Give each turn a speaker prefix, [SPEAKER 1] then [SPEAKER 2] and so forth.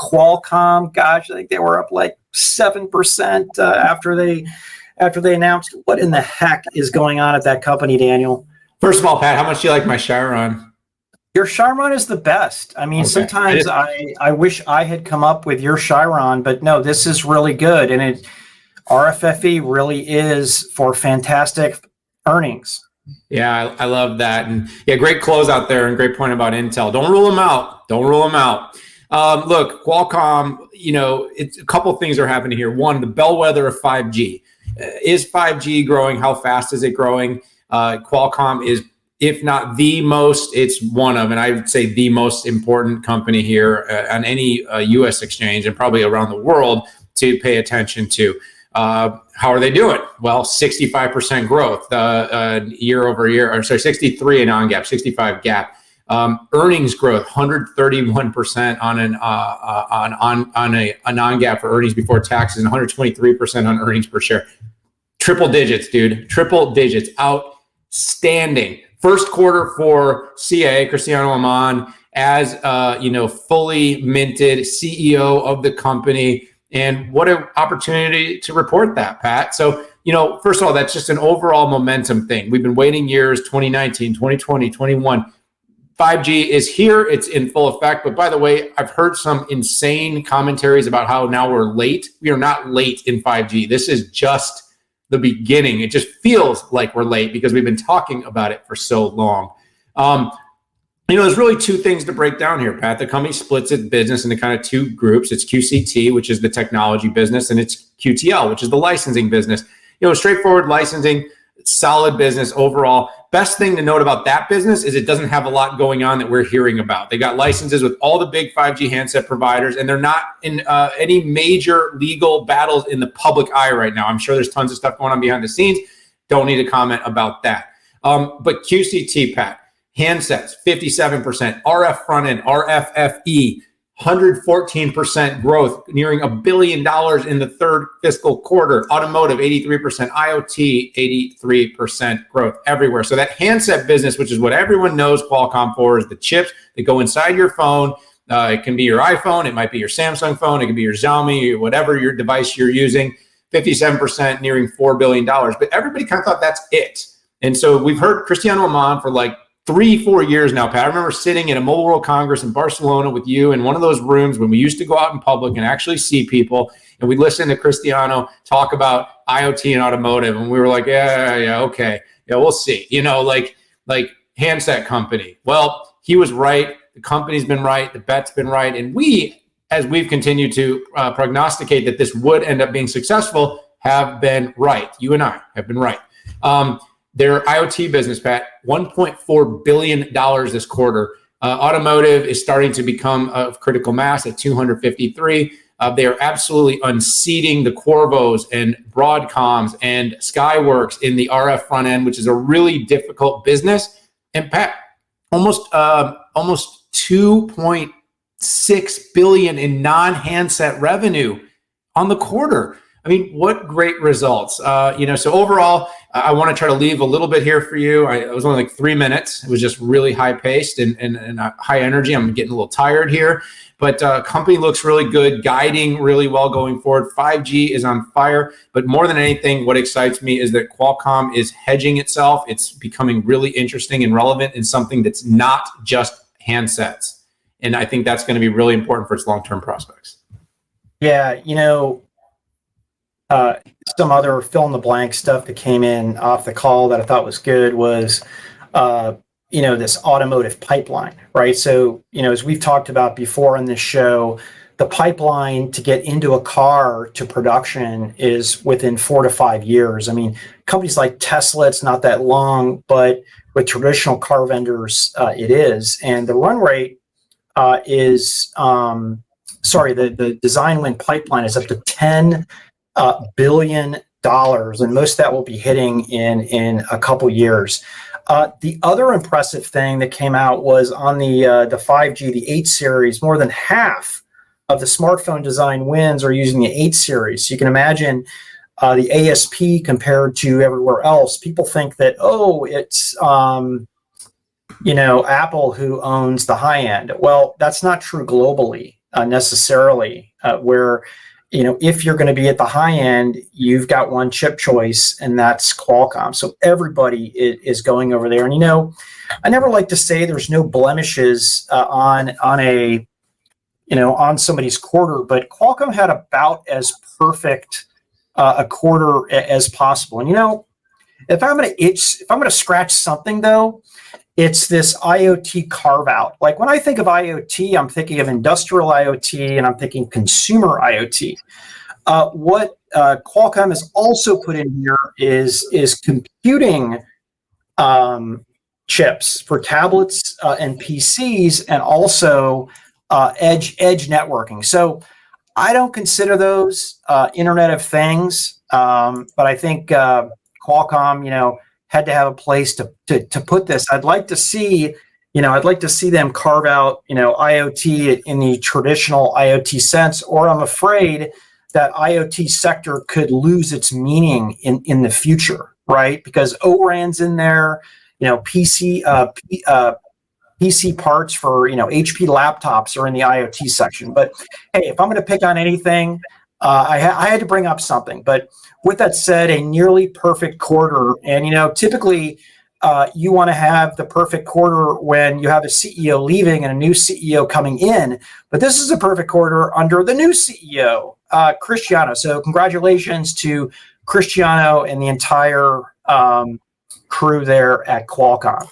[SPEAKER 1] Qualcomm, gosh, I think they were up like 7% after they announced. What in the heck is going on at that company, Daniel?
[SPEAKER 2] First of all, Pat, how much do you like my Chiron?
[SPEAKER 1] Your Chiron is the best. I mean, sometimes I wish I had come up with your Chiron, but no, this is really good. And RFFE really is for fantastic earnings.
[SPEAKER 2] Yeah, I love that. And yeah, great close out there and great point about Intel. Don't rule them out. Don't rule them out. Look, Qualcomm, it's a couple things are happening here. One, the bellwether of 5G. Is 5G growing? How fast is it growing? Qualcomm is, if not the most, it's one of, and I would say the most important company here on any U.S. exchange and probably around the world to pay attention to. How are they doing? Well, 65% growth year over year, or sorry, 63 in non-GAAP, 65 GAAP. Earnings growth, 131% on a non-GAAP for earnings before taxes, and 123% on earnings per share. Triple digits, dude. Triple digits. Outstanding. First quarter for CA, Cristiano Amon, as fully minted CEO of the company. And what an opportunity to report that, Pat. So, first of all, that's just an overall momentum thing. We've been waiting years, 2019, 2020, 21. 5G is here. It's in full effect. But by the way, I've heard some insane commentaries about how now we're late. We are not late in 5G. This is just the beginning. It just feels like we're late because we've been talking about it for so long. There's really two things to break down here, Pat. The company splits its business into kind of two groups. It's QCT, which is the technology business, and it's QTL, which is the licensing business. Straightforward licensing, solid business overall. Best thing to note about that business is it doesn't have a lot going on that we're hearing about. They got licenses with all the big 5G handset providers, and they're not in any major legal battles in the public eye right now. I'm sure there's tons of stuff going on behind the scenes. Don't need to comment about that. But QCT, Pat, handsets, 57%, RF front end, RFFE, 114% growth, nearing $1 billion in the third fiscal quarter. Automotive, 83%, IoT, 83% growth everywhere. So that handset business, which is what everyone knows Qualcomm for, is the chips that go inside your phone. It can be your iPhone, it might be your Samsung phone, it can be your Xiaomi, or whatever your device you're using. 57%, nearing $4 billion. But everybody kind of thought that's it. And so we've heard Cristiano Amon for like 3-4 years now, Pat. I remember sitting at a Mobile World Congress in Barcelona with you in one of those rooms when we used to go out in public and actually see people, and we'd listen to Cristiano talk about IoT and automotive, and we were like, yeah, okay, yeah, we'll see. Like handset company. Well, he was right. The company's been right. The bet's been right, and we, as we've continued to prognosticate that this would end up being successful, have been right. You and I have been right. Their IoT business, Pat, $1.4 billion this quarter. Automotive is starting to become of critical mass at 253. They are absolutely unseating the Qorvos and Broadcoms and Skyworks in the RF front end, which is a really difficult business. And Pat, almost 2.6 billion in non-handset revenue on the quarter. I mean, what great results. So overall, I want to try to leave a little bit here for you. It was only like 3 minutes. It was just really high paced and high energy. I'm getting a little tired here, but company looks really good, guiding really well going forward. 5G is on fire, but more than anything, what excites me is that Qualcomm is hedging itself. It's becoming really interesting and relevant in something that's not just handsets. And I think that's going to be really important for its long-term prospects.
[SPEAKER 1] Yeah, some other fill-in-the-blank stuff that came in off the call that I thought was good was, this automotive pipeline, right? So, as we've talked about before on this show, the pipeline to get into a car to production is within 4 to 5 years. I mean, companies like Tesla, it's not that long, but with traditional car vendors, it is. And the run rate the design win pipeline is up to $10 billion, and most of that will be hitting in a couple years. The other impressive thing that came out was on the 5G, the 8 series. More than half of the smartphone design wins are using the 8 series. So you can imagine the ASP compared to everywhere else. People think that it's Apple who owns the high end. Well, that's not true globally. necessarily, where, if you're going to be at the high end, you've got one chip choice, and that's Qualcomm. So everybody is going over there. And, I never like to say there's no blemishes on somebody's quarter, but Qualcomm had about as perfect a quarter as possible. And, if I'm going to scratch something, though, it's this IoT carve out. Like, when I think of IoT, I'm thinking of industrial IoT, and I'm thinking consumer IoT. What Qualcomm has also put in here is computing chips for tablets and PCs, and also edge networking. So I don't consider those Internet of Things, but I think Qualcomm, had to have a place to put this. I'd like to see them carve out, IoT in the traditional IoT sense, or I'm afraid that IoT sector could lose its meaning in the future, right? Because O-RAN's in there, PC parts for, HP laptops are in the IoT section. But hey, if I'm going to pick on anything, I had to bring up something. But with that said, a nearly perfect quarter, and typically you want to have the perfect quarter when you have a CEO leaving and a new CEO coming in. But this is a perfect quarter under the new CEO, Cristiano. So congratulations to Cristiano and the entire crew there at Qualcomm.